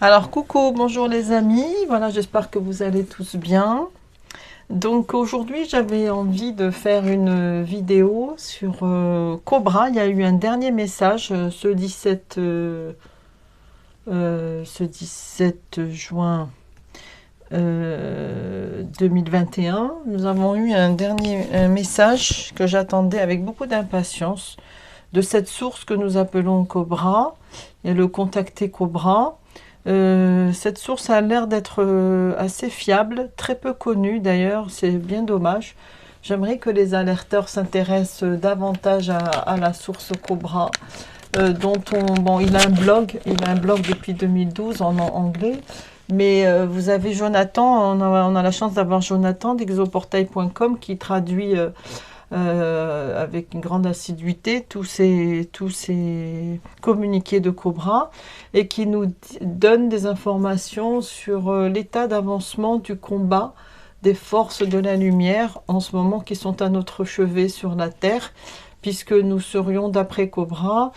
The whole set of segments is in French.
Alors coucou, bonjour les amis, voilà, j'espère que vous allez tous bien. Donc aujourd'hui j'avais envie de faire une vidéo sur Cobra. Il y a eu un dernier message ce 17 juin 2021. Nous avons eu un message que j'attendais avec beaucoup d'impatience de cette source que nous appelons Cobra et le contacter Cobra. Cette source a l'air d'être assez fiable, très peu connue d'ailleurs, c'est bien dommage. J'aimerais que les alerteurs s'intéressent davantage à la source Cobra, bon, il a un blog depuis 2012 en anglais, mais vous avez Jonathan, on a la chance d'avoir Jonathan d'exoportail.com qui traduit avec une grande assiduité tous ces communiqués de Cobra et qui nous donne des informations sur l'état d'avancement du combat des forces de la lumière en ce moment qui sont à notre chevet sur la Terre, puisque nous serions, d'après Cobra,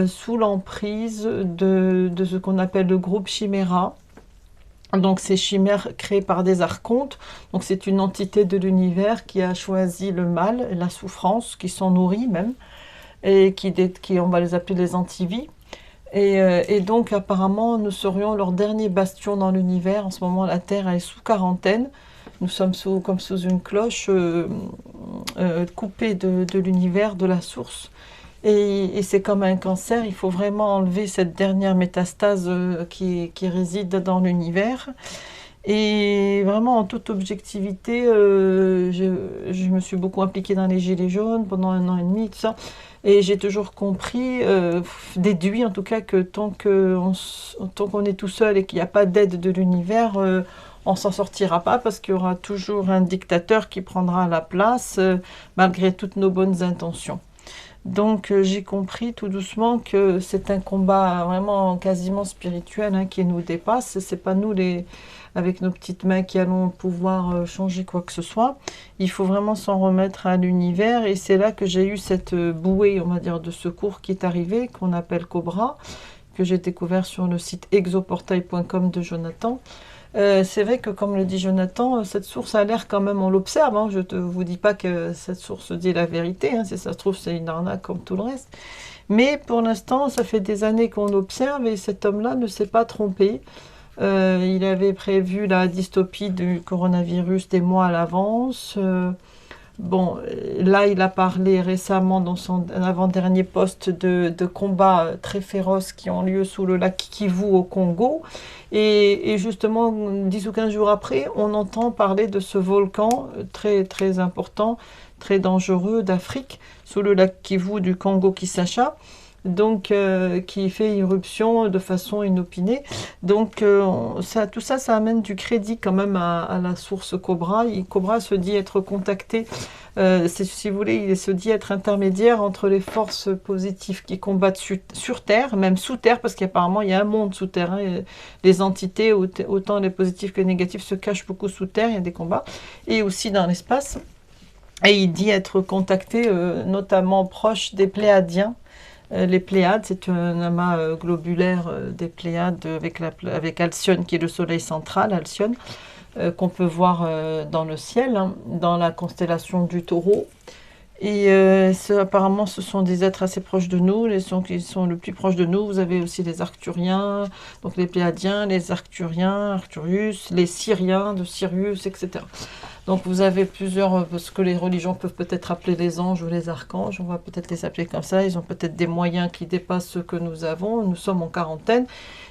sous l'emprise de ce qu'on appelle le groupe Chimera. Donc ces chimères créées par des archontes, donc c'est une entité de l'univers qui a choisi le mal, la souffrance, qui s'en nourrit même, et qui on va les appeler les antivies. Et donc apparemment nous serions leur dernier bastion dans l'univers. En ce moment la Terre est sous quarantaine, nous sommes comme sous une cloche coupée de l'univers, de la source. Et c'est comme un cancer, il faut vraiment enlever cette dernière métastase qui réside dans l'univers. Et vraiment, en toute objectivité, je me suis beaucoup impliquée dans les Gilets jaunes pendant 1 an et demi, tout ça. Et j'ai toujours compris, déduit en tout cas, que tant qu'on est tout seul et qu'il n'y a pas d'aide de l'univers, on s'en sortira pas parce qu'il y aura toujours un dictateur qui prendra la place malgré toutes nos bonnes intentions. Donc j'ai compris tout doucement que c'est un combat vraiment quasiment spirituel qui nous dépasse. C'est pas nous avec nos petites mains qui allons pouvoir changer quoi que ce soit. Il faut vraiment s'en remettre à l'univers et c'est là que j'ai eu cette bouée, on va dire, de secours qui est arrivée, qu'on appelle Cobra, que j'ai découvert sur le site exoportail.com de Jonathan. C'est vrai que, comme le dit Jonathan, cette source a l'air quand même, on l'observe, je ne vous dis pas que cette source dit la vérité, si ça se trouve c'est une arnaque comme tout le reste, mais pour l'instant ça fait des années qu'on observe et cet homme-là ne s'est pas trompé. Il avait prévu la dystopie du coronavirus des mois à l'avance. Bon, là, il a parlé récemment dans son avant-dernier post de combats très féroces qui ont lieu sous le lac Kivu au Congo. Et justement, 10 ou 15 jours après, on entend parler de ce volcan très, très important, très dangereux d'Afrique, sous le lac Kivu du Congo-Kinshasa. Donc qui fait irruption de façon inopinée. Donc tout ça amène du crédit quand même à la source Cobra. Cobra se dit être contacté, si vous voulez, il se dit être intermédiaire entre les forces positives qui combattent sur Terre, même sous Terre, parce qu'apparemment il y a un monde souterrain. Les entités, autant les positifs que les négatifs, se cachent beaucoup sous Terre, il y a des combats, et aussi dans l'espace. Et il dit être contacté notamment proche des Pléiadiens. Les Pléiades, c'est un amas globulaire des Pléiades avec Alcyone qui est le soleil central, Alcyone, qu'on peut voir dans le ciel, dans la constellation du Taureau. Et apparemment, ce sont des êtres assez proches de nous, qui sont le plus proches de nous. Vous avez aussi les Arcturiens, donc les Pléiadiens, les Arcturiens, Arcturus, les Syriens de Sirius, etc. Donc vous avez plusieurs, ce que les religions peuvent peut-être appeler les anges ou les archanges, on va peut-être les appeler comme ça. Ils ont peut-être des moyens qui dépassent ceux que nous avons. Nous sommes en quarantaine,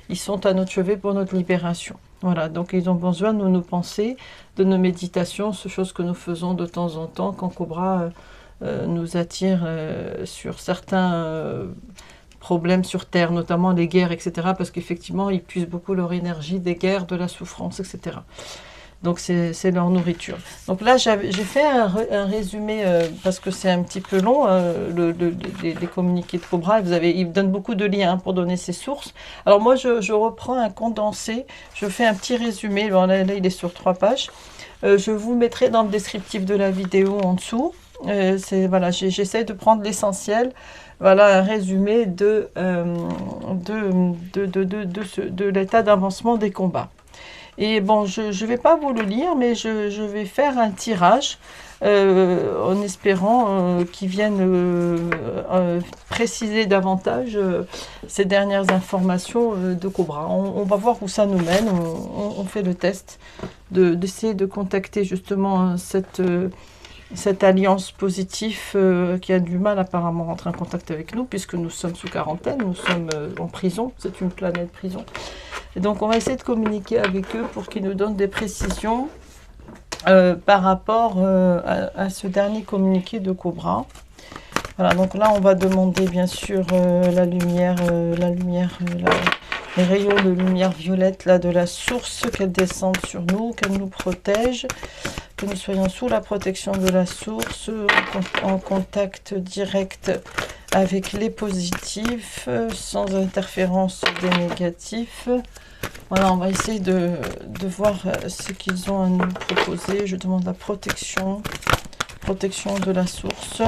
ils sont à notre chevet pour notre libération. Voilà, donc ils ont besoin de nos pensées, de nos méditations, ces choses que nous faisons de temps en temps quand Cobra nous attire sur certains problèmes sur Terre, notamment les guerres, etc. Parce qu'effectivement, ils puisent beaucoup leur énergie des guerres, de la souffrance, etc. Donc c'est leur nourriture. Donc là, j'ai fait un résumé, parce que c'est un petit peu long, les communiqués de Cobra. Il donne beaucoup de liens pour donner ses sources. Alors moi, je reprends un condensé, je fais un petit résumé. Là, il est sur 3 pages. Je vous mettrai dans le descriptif de la vidéo en dessous. Voilà, j'essaie de prendre l'essentiel. Voilà un résumé de l'état d'avancement des combats. Et bon, je ne vais pas vous le lire, mais je vais faire un tirage en espérant qu'ils viennent préciser davantage ces dernières informations de Cobra. On va voir où ça nous mène. On fait le test d'essayer de contacter justement cette alliance positive qui a du mal apparemment à rentrer en contact avec nous, puisque nous sommes sous quarantaine, nous sommes en prison, c'est une planète prison. Et donc on va essayer de communiquer avec eux pour qu'ils nous donnent des précisions par rapport à ce dernier communiqué de Cobra. Voilà, donc là on va demander bien sûr les rayons de lumière violette là, de la source, qu'elle descende sur nous, qu'elle nous protège, que nous soyons sous la protection de la source, en contact direct avec les positifs, sans interférence des négatifs. Voilà, on va essayer de voir ce qu'ils ont à nous proposer. Je demande la protection de la source.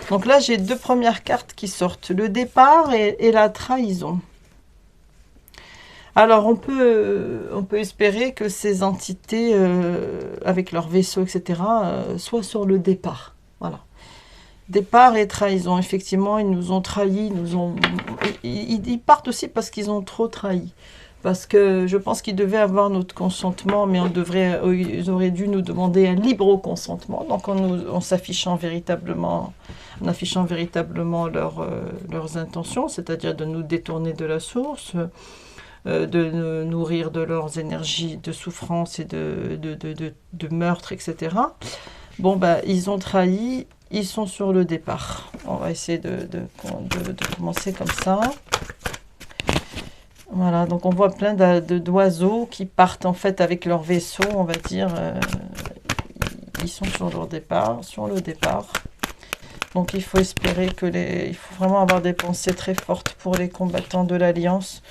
Donc là, j'ai deux premières cartes qui sortent, le départ et la trahison. Alors, on peut espérer que ces entités, avec leurs vaisseaux, etc., soient sur le départ. Voilà. Départ et trahison. Effectivement, ils nous ont trahis. Ils partent aussi parce qu'ils ont trop trahi. Parce que je pense qu'ils devaient avoir notre consentement, mais ils auraient dû nous demander un libre consentement. Donc, en affichant véritablement leurs intentions, c'est-à-dire de nous détourner de la source, de nous nourrir de leurs énergies de souffrance et de meurtre, etc. Bon, bah, ils ont trahi, ils sont sur le départ. On va essayer de commencer comme ça. Voilà, donc on voit plein d'oiseaux qui partent en fait avec leur vaisseau, on va dire. Ils sont sur le départ. Donc il faut espérer il faut vraiment avoir des pensées très fortes pour les combattants de l'Alliance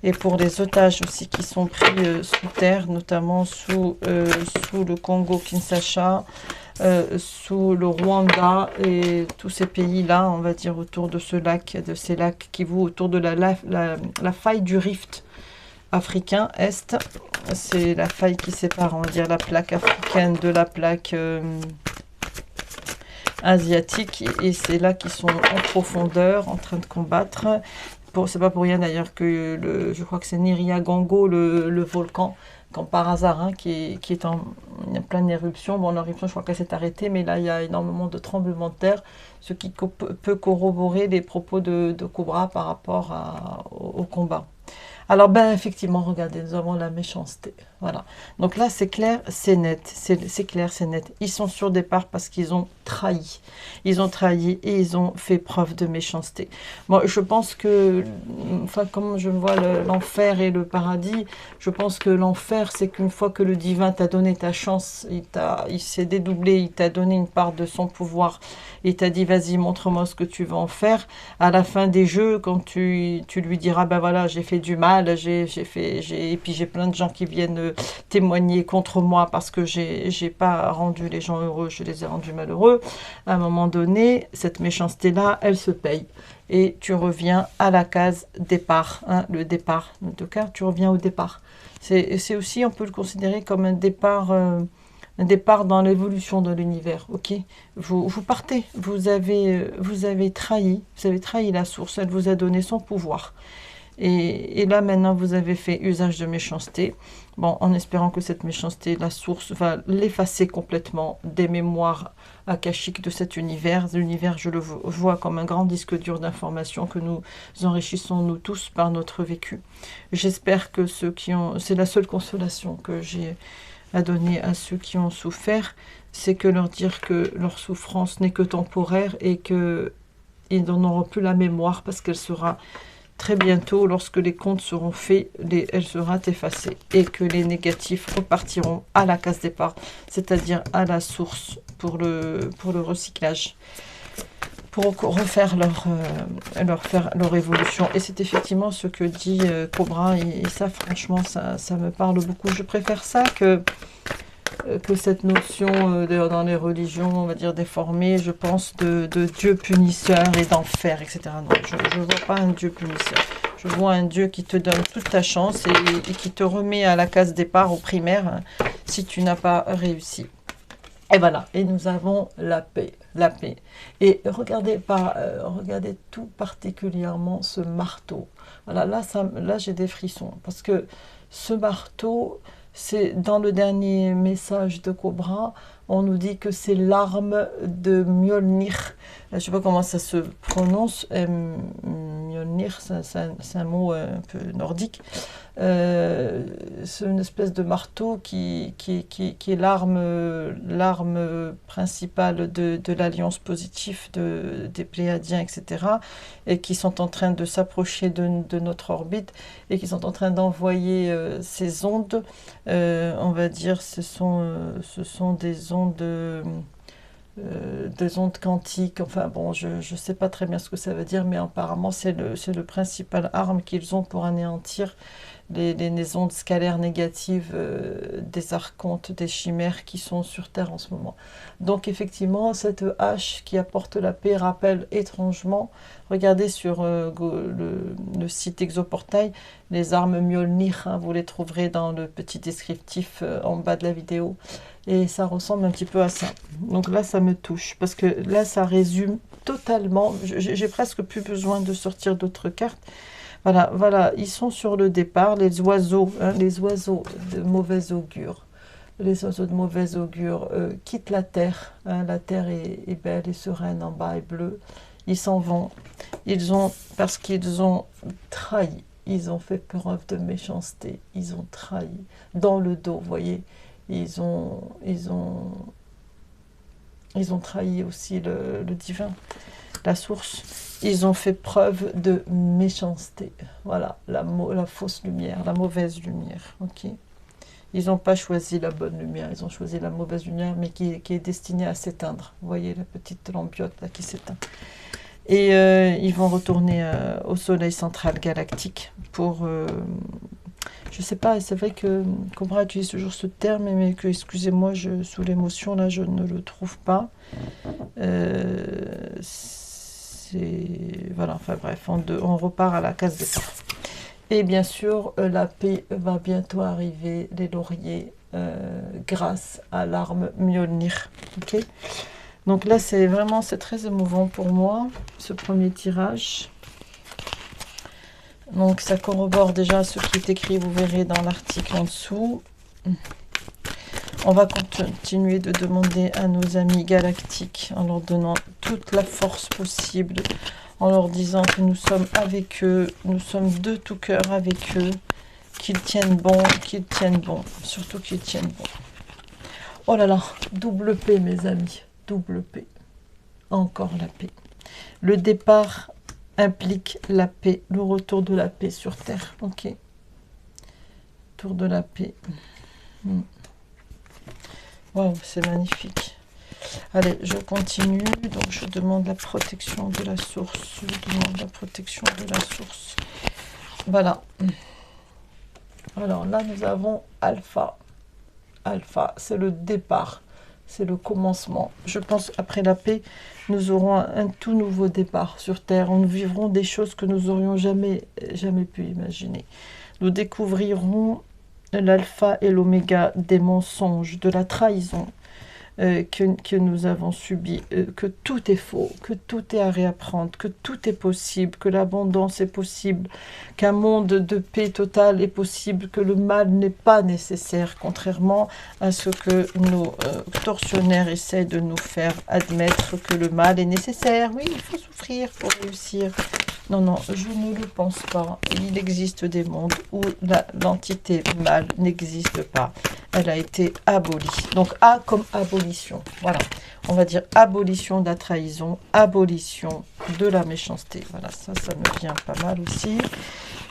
et pour les otages aussi qui sont pris sous terre, notamment sous le Congo-Kinshasa, sous le Rwanda et tous ces pays-là, on va dire autour de ces lacs qui vont autour de la faille du rift africain Est. C'est la faille qui sépare, on va dire, la plaque africaine de la plaque asiatique, et c'est là qu'ils sont en profondeur en train de combattre. C'est pas pour rien d'ailleurs que je crois que c'est Nyiragongo, le volcan, comme par hasard, hein, qui est en pleine éruption. Bon, l'éruption, je crois qu'elle s'est arrêtée, mais là il y a énormément de tremblements de terre, ce qui peut corroborer les propos de Cobra par rapport au combat. Alors, ben, effectivement, regardez, nous avons la méchanceté. Voilà. Donc là, c'est clair, c'est net. C'est clair, c'est net. Ils sont sur départ parce qu'ils ont trahi. Ils ont trahi et ils ont fait preuve de méchanceté. Moi, je pense que, enfin, comme je vois l'enfer et le paradis, je pense que l'enfer, c'est qu'une fois que le divin t'a donné ta chance, il s'est dédoublé, il t'a donné une part de son pouvoir, il t'a dit, vas-y, montre-moi ce que tu vas en faire. À la fin des jeux, quand tu lui diras, ben voilà, j'ai fait du mal, et puis j'ai plein de gens qui viennent témoigner contre moi parce que j'ai pas rendu les gens heureux, je les ai rendus malheureux. À un moment donné, cette méchanceté-là, elle se paye. Et tu reviens à la case départ, hein, le départ. En tout cas, tu reviens au départ. C'est aussi, on peut le considérer comme un départ dans l'évolution de l'univers. Ok, vous partez, vous avez trahi la source, elle vous a donné son pouvoir. Et là, maintenant, vous avez fait usage de méchanceté. Bon, en espérant que cette méchanceté, la source, va l'effacer complètement des mémoires akashiques de cet univers. L'univers, je le vois comme un grand disque dur d'informations que nous enrichissons, nous tous, par notre vécu. J'espère que c'est la seule consolation que j'ai à donner à ceux qui ont souffert, c'est que leur dire que leur souffrance n'est que temporaire et qu'ils n'en auront plus la mémoire parce qu'elle sera très bientôt, lorsque les comptes seront faits, elle sera effacée et que les négatifs repartiront à la case départ, c'est-à-dire à la source pour le recyclage, pour refaire leur évolution. Et c'est effectivement ce que dit Cobra, et ça, franchement, ça me parle beaucoup. Je préfère ça que que cette notion dans les religions, on va dire déformées, je pense, de Dieu punisseur et d'enfer, etc. Non, je ne vois pas un Dieu punisseur. Je vois un Dieu qui te donne toute ta chance et qui te remet à la case départ, au primaire, hein, si tu n'as pas réussi. Et voilà, et nous avons la paix, la paix. Et regardez, regardez tout particulièrement ce marteau. Voilà, là j'ai des frissons, parce que ce marteau, c'est dans le dernier message de Cobra, on nous dit que c'est l'arme de Mjolnir. Je ne sais pas comment ça se prononce. Mjolnir, c'est un mot un peu nordique. C'est une espèce de marteau qui est l'arme principale de l'alliance positive des Pléiadiens, etc. Et qui sont en train de s'approcher de notre orbite et qui sont en train d'envoyer ces ondes. On va dire ce sont des ondes quantiques, enfin bon, je ne sais pas très bien ce que ça veut dire, mais apparemment c'est le principal arme qu'ils ont pour anéantir les ondes scalaires négatives des archontes, des chimères qui sont sur Terre en ce moment. Donc effectivement, cette hache qui apporte la paix rappelle étrangement, regardez sur le site Exoportail, les armes Mjolnir, hein, vous les trouverez dans le petit descriptif en bas de la vidéo, et ça ressemble un petit peu à ça. Donc là, ça me touche, parce que là, ça résume totalement, j'ai presque plus besoin de sortir d'autres cartes. Voilà, voilà, ils sont sur le départ, les oiseaux, hein, les oiseaux de mauvais augure. Les oiseaux de mauvais augure quittent la terre. Hein, la terre est belle et sereine, en bas et bleue. Ils s'en vont. Parce qu'ils ont trahi. Ils ont fait preuve de méchanceté. Ils ont trahi. Dans le dos, vous voyez. Ils ont trahi aussi le divin, la source. Ils ont fait preuve de méchanceté. Voilà, la fausse lumière, la mauvaise lumière. Ok. Ils n'ont pas choisi la bonne lumière, ils ont choisi la mauvaise lumière, mais qui est destinée à s'éteindre. Vous voyez la petite lampiote là qui s'éteint. Et ils vont retourner au soleil central galactique pour... je sais pas, c'est vrai que Cobra utilise toujours ce terme, mais que, excusez-moi, sous l'émotion, là, je ne le trouve pas. Voilà, enfin bref, on repart à la case départ. Et bien sûr, la paix va bientôt arriver, les lauriers, grâce à l'arme Mjolnir. Ok. Donc là, c'est très émouvant pour moi, ce premier tirage. Donc ça corrobore déjà ce qui est écrit, vous verrez dans l'article en dessous. On va continuer de demander à nos amis galactiques en leur donnant toute la force possible, en leur disant que nous sommes avec eux, nous sommes de tout cœur avec eux, qu'ils tiennent bon, surtout qu'ils tiennent bon. Oh là là, double paix mes amis, double paix, encore la paix. Le départ implique la paix, le retour de la paix sur Terre, ok. Tour de la paix. Waouh, c'est magnifique. Allez, je continue. Donc, je demande la protection de la source. Je demande la protection de la source. Voilà. Alors là, nous avons Alpha. Alpha, c'est le départ. C'est le commencement. Je pense, après la paix, nous aurons un tout nouveau départ sur Terre. Nous vivrons des choses que nous n'aurions jamais pu imaginer. Nous découvrirons l'alpha et l'oméga des mensonges, de la trahison que nous avons subi, que tout est faux, que tout est à réapprendre, que tout est possible, que l'abondance est possible, qu'un monde de paix totale est possible, que le mal n'est pas nécessaire, contrairement à ce que nos tortionnaires essaient de nous faire admettre, que le mal est nécessaire. Oui, il faut souffrir pour réussir. Non, non, je ne le pense pas. Il existe des mondes où l'entité mal n'existe pas. Elle a été abolie. Donc A comme abolition. Voilà. On va dire abolition de la trahison, abolition de la méchanceté. Voilà, ça me vient pas mal aussi.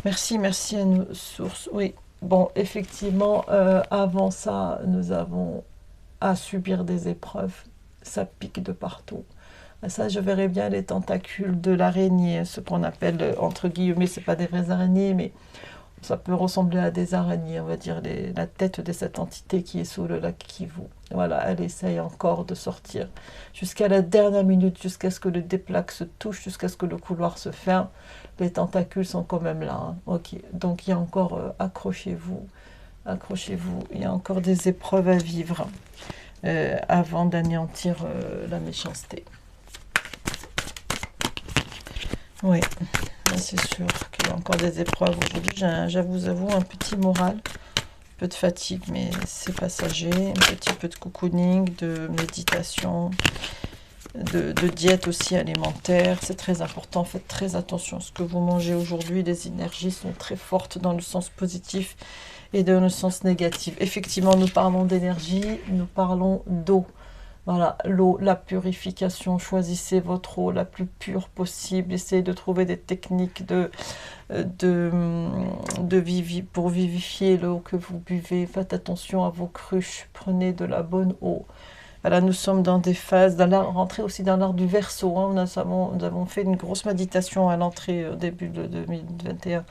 Merci, merci à nos sources. Oui, bon, effectivement, avant ça, nous avons à subir des épreuves. Ça pique de partout. Ça, je verrais bien les tentacules de l'araignée, ce qu'on appelle, entre guillemets, c'est pas des vraies araignées, mais Ça peut ressembler à des araignées, on va dire, la tête de cette entité qui est sous le lac Kivu. Voilà, elle essaye encore de sortir jusqu'à la dernière minute, jusqu'à ce que le déplaque se touche, jusqu'à ce que le couloir se ferme. Les tentacules sont quand même là. Hein. Ok, donc il y a encore, accrochez-vous, accrochez-vous, il y a encore des épreuves à vivre avant d'anéantir la méchanceté. Oui. C'est sûr qu'il y a encore des épreuves aujourd'hui. J'avoue un petit moral, un peu de fatigue, mais c'est passager. Un petit peu de cocooning, de méditation, de diète aussi alimentaire. C'est très important. Faites très attention à ce que vous mangez aujourd'hui. Les énergies sont très fortes dans le sens positif et dans le sens négatif. Effectivement, nous parlons d'énergie, nous parlons d'eau. Voilà, l'eau, la purification, choisissez votre eau la plus pure possible, essayez de trouver des techniques pour vivifier l'eau que vous buvez, faites attention à vos cruches, prenez de la bonne eau. Voilà, nous sommes dans des phases, rentrée aussi dans l'art du Verseau, hein, nous avons fait une grosse méditation à l'entrée, au début de 2021,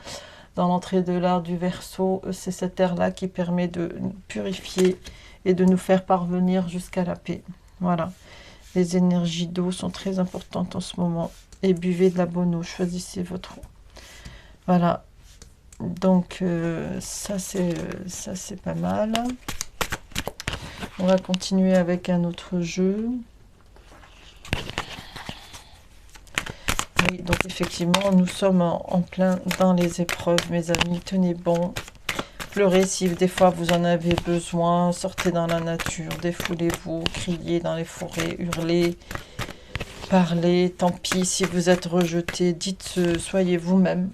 dans l'entrée de l'art du Verseau, c'est cette ère-là qui permet de purifier et de nous faire parvenir jusqu'à la paix. Voilà, les énergies d'eau sont très importantes en ce moment. Et buvez de la bonne eau, choisissez votre eau. Voilà, donc ça c'est pas mal. On va continuer avec un autre jeu. Oui, donc effectivement, nous sommes en plein dans les épreuves, mes amis. Tenez bon. Pleurez si des fois vous en avez besoin, sortez dans la nature, défoulez-vous, criez dans les forêts, hurlez, parlez, tant pis si vous êtes rejeté, soyez vous-même,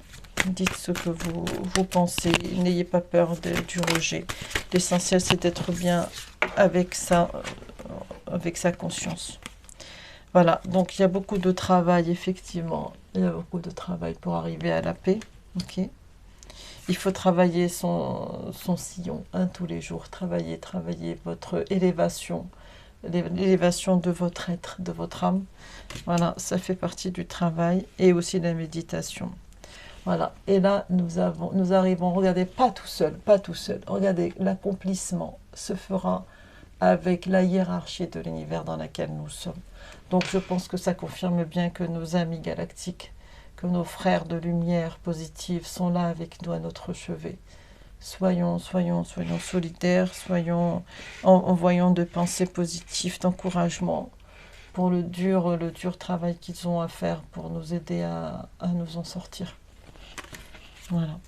dites ce que vous pensez, n'ayez pas peur du rejet. L'essentiel c'est d'être bien avec sa conscience. Voilà, donc il y a beaucoup de travail effectivement, il y a beaucoup de travail pour arriver à la paix, ok. Il faut travailler son sillon, hein, tous les jours. Travailler votre élévation, l'élévation de votre être, de votre âme. Voilà, ça fait partie du travail et aussi de la méditation. Voilà, et là, nous arrivons, regardez, pas tout seul. Regardez, l'accomplissement se fera avec la hiérarchie de l'univers dans laquelle nous sommes. Donc, je pense que ça confirme bien que nos amis galactiques, que nos frères de lumière positive sont là avec nous à notre chevet. Soyons solidaires, envoyons de pensées positives, d'encouragement pour le dur travail qu'ils ont à faire pour nous aider à nous en sortir. Voilà.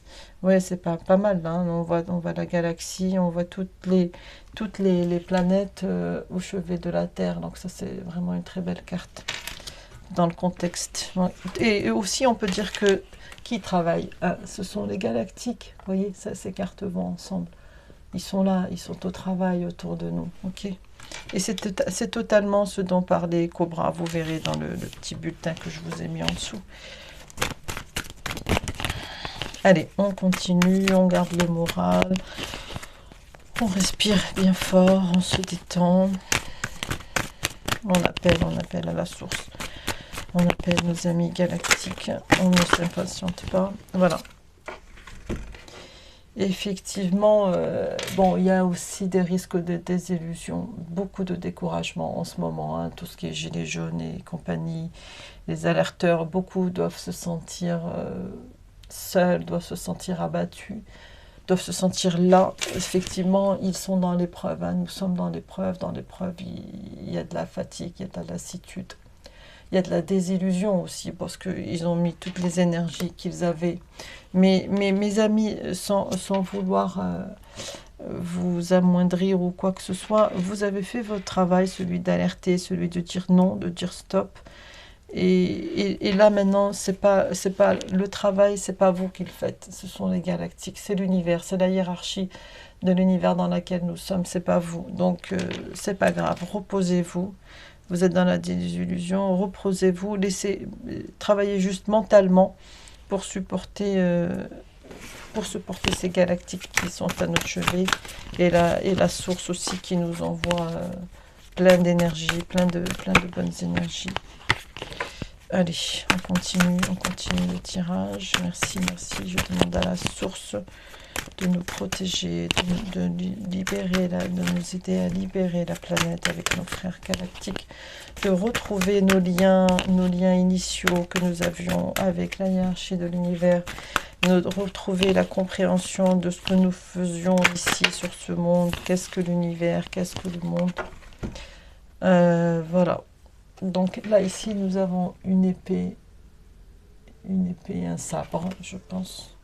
Ouais, c'est pas mal, hein. On voit la galaxie, on voit toutes les planètes au chevet de la Terre. Donc ça, c'est vraiment une très belle carte dans le contexte. Et aussi, on peut dire que qui travaille, ce sont les galactiques. Vous voyez, ces cartes vont ensemble. Ils sont là, ils sont au travail autour de nous. Ok. Et c'est totalement ce dont parlait Cobra. Vous verrez dans le petit bulletin que je vous ai mis en dessous. Allez, on continue, on garde le moral. On respire bien fort, on se détend. On appelle à la source. On appelle nos amis galactiques. On ne s'impatiente pas. Voilà. Effectivement, bon, il y a aussi des risques de désillusion, beaucoup de découragement en ce moment, hein, tout ce qui est gilets jaunes et compagnie, les alerteurs, beaucoup doivent se sentir seuls, doivent se sentir abattus, doivent se sentir là. Effectivement, ils sont dans l'épreuve, hein, nous sommes dans l'épreuve, il y a de la fatigue, il y a de la lassitude. Il y a de la désillusion aussi, parce qu'ils ont mis toutes les énergies qu'ils avaient. Mais mes amis, sans vouloir vous amoindrir ou quoi que ce soit, vous avez fait votre travail, celui d'alerter, celui de dire non, de dire stop. Et là maintenant, c'est pas le travail, c'est pas vous qui le faites, ce sont les galactiques, c'est l'univers, c'est la hiérarchie de l'univers dans laquelle nous sommes, c'est pas vous. Donc c'est pas grave, reposez-vous. Vous êtes dans la désillusion, reposez-vous, laissez travailler juste mentalement pour supporter ces galactiques qui sont à notre chevet et la source aussi qui nous envoie plein d'énergie, plein de bonnes énergies. Allez, on continue le tirage. Merci, merci. Je demande à la source de nous protéger, de libérer, de nous aider à libérer la planète avec nos frères galactiques, de retrouver nos liens initiaux que nous avions avec la hiérarchie de l'univers, de retrouver la compréhension de ce que nous faisions ici sur ce monde. Qu'est-ce que l'univers, qu'est-ce que le monde? Voilà. Donc là, ici, nous avons une épée et un sabre, je pense.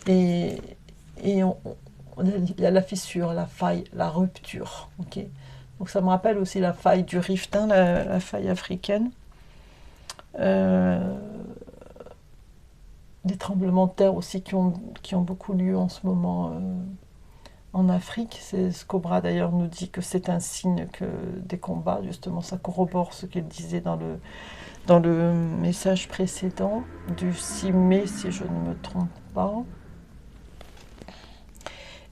Et il y a la fissure, la faille, la rupture. Ok. Donc ça me rappelle aussi la faille du Rift, hein, la faille africaine. Des tremblements de terre aussi qui ont beaucoup lieu en ce moment en Afrique. Ce Cobra d'ailleurs nous dit que c'est un signe des combats. Justement, ça corrobore ce qu'il disait dans le message précédent du 6 mai, si je ne me trompe pas.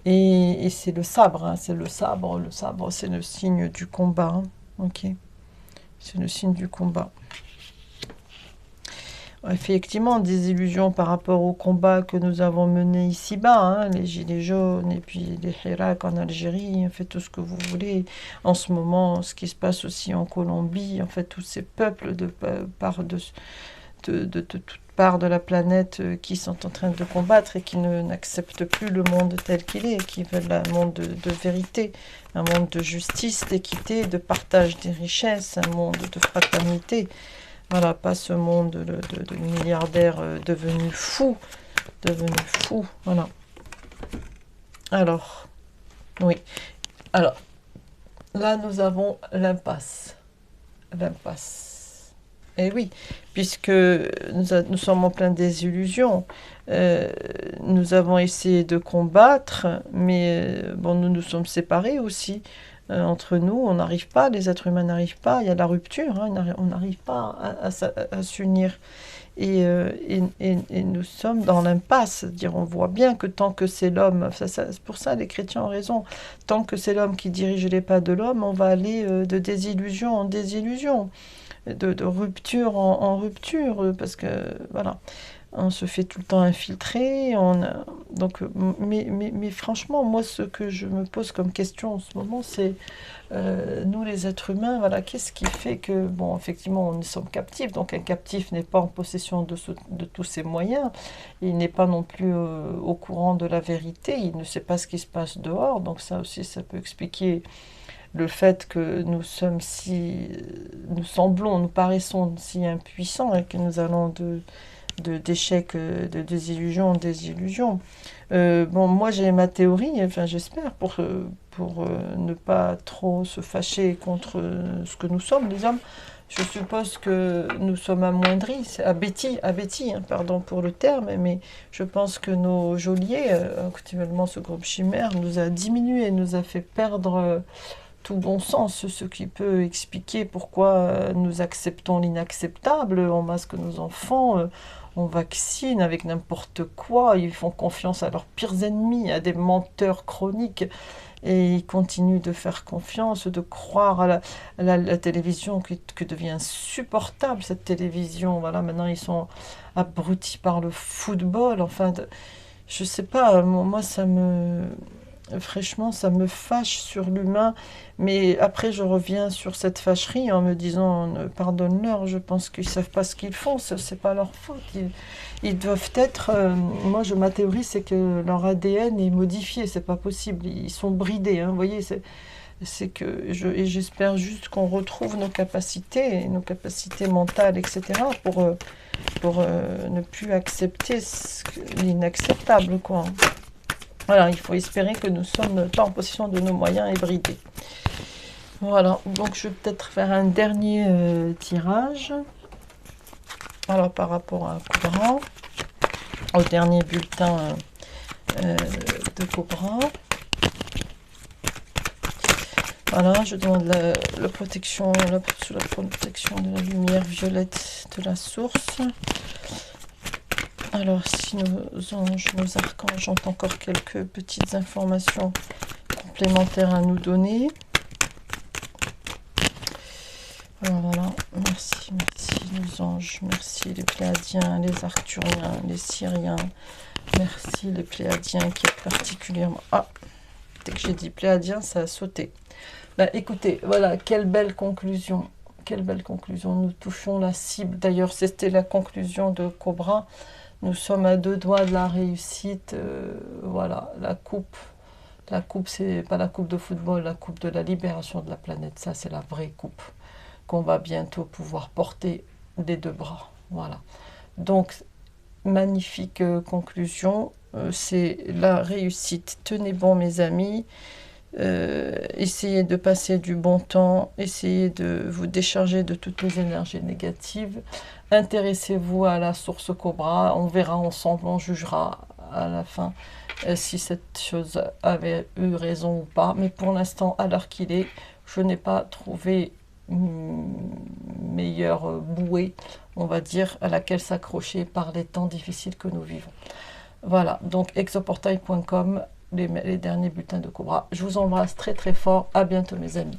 Et c'est le sabre, hein, c'est le sabre. Le sabre, c'est le signe du combat. Hein. Ok, c'est le signe du combat. Effectivement, des illusions par rapport au combat que nous avons mené ici-bas, hein, les Gilets jaunes et puis les Hirak en Algérie, faites tout ce que vous voulez. En ce moment, ce qui se passe aussi en Colombie, en fait, tous ces peuples de toutes parts de la planète qui sont en train de combattre et qui n'acceptent plus le monde tel qu'il est, qui veulent un monde de vérité, un monde de justice, d'équité, de partage des richesses, un monde de fraternité. Voilà, pas ce monde de milliardaires devenus fous, voilà. Alors, oui. Alors, là, nous avons l'impasse. L'impasse. Et oui, puisque nous sommes en plein désillusion. Nous avons essayé de combattre, mais bon, nous nous sommes séparés aussi. Entre nous, on n'arrive pas, les êtres humains n'arrivent pas, il y a la rupture, hein, on n'arrive pas à s'unir. Et nous sommes dans l'impasse, c'est-à-dire on voit bien que tant que c'est l'homme, c'est pour ça les chrétiens ont raison, tant que c'est l'homme qui dirige les pas de l'homme, on va aller de désillusion en désillusion, de rupture en rupture, parce que voilà. On se fait tout le temps infiltrer. Mais franchement, moi, ce que je me pose comme question en ce moment, c'est nous, les êtres humains, voilà, qu'est-ce qui fait que, bon, effectivement, on sommes captifs. Donc, un captif n'est pas en possession de tous ses moyens. Il n'est pas non plus au courant de la vérité. Il ne sait pas ce qui se passe dehors. Donc, ça aussi, ça peut expliquer le fait que nous paraissons si impuissants et que nous allons d'échecs, de désillusion en désillusion. Bon, moi j'ai ma théorie, enfin j'espère, pour ne pas trop se fâcher contre ce que nous sommes, les hommes. Je suppose que nous sommes amoindris, abétis, hein, pardon pour le terme, mais je pense que nos geôliers, actuellement ce groupe chimère, nous a diminué, nous a fait perdre tout bon sens, ce qui peut expliquer pourquoi nous acceptons l'inacceptable, on masque nos enfants, on vaccine avec n'importe quoi, ils font confiance à leurs pires ennemis, à des menteurs chroniques, et ils continuent de faire confiance, de croire à la télévision qui devient insupportable, cette télévision. Voilà, maintenant ils sont abrutis par le football, enfin, je sais pas, moi franchement, ça me fâche sur l'humain, mais après je reviens sur cette fâcherie en me disant pardonne-leur, je pense qu'ils savent pas ce qu'ils font, c'est pas leur faute. Ils doivent être, ma théorie c'est que leur ADN est modifié, c'est pas possible, ils sont bridés, hein, vous voyez, c'est que j'espère juste qu'on retrouve nos capacités mentales, etc. pour ne plus accepter l'inacceptable, quoi. Voilà, il faut espérer que nous ne sommes pas en possession de nos moyens et bridés. Voilà, donc je vais peut-être faire un dernier tirage. Alors, par rapport à Cobra, au dernier bulletin de Cobra. Voilà, je demande la protection, sous la protection de la lumière violette de la source. Alors, si nos anges, nos archanges ont encore quelques petites informations complémentaires à nous donner. anges, merci les Pléiadiens, les Arcturiens, les Syriens, merci les Pléiadiens qui est particulièrement... Ah, dès que j'ai dit Pléiadiens, ça a sauté. Ben, écoutez, voilà, quelle belle conclusion. Quelle belle conclusion. Nous touchons la cible. D'ailleurs, c'était la conclusion de Cobra. Nous sommes à 2 doigts de la réussite. Voilà, la coupe. La coupe, c'est pas la coupe de football, la coupe de la libération de la planète. Ça, c'est la vraie coupe qu'on va bientôt pouvoir porter des 2 bras. Voilà. Donc, magnifique conclusion. C'est la réussite. Tenez bon, mes amis. Essayez de passer du bon temps, essayez de vous décharger de toutes les énergies négatives, intéressez-vous à la source Cobra, on verra ensemble, on jugera à la fin si cette chose avait eu raison ou pas, mais pour l'instant, à l'heure qu'il est, je n'ai pas trouvé meilleure bouée, on va dire, à laquelle s'accrocher par les temps difficiles que nous vivons. Voilà, donc exoportail.com, les derniers bulletins de Cobra. Je vous embrasse très très fort. À bientôt mes amis.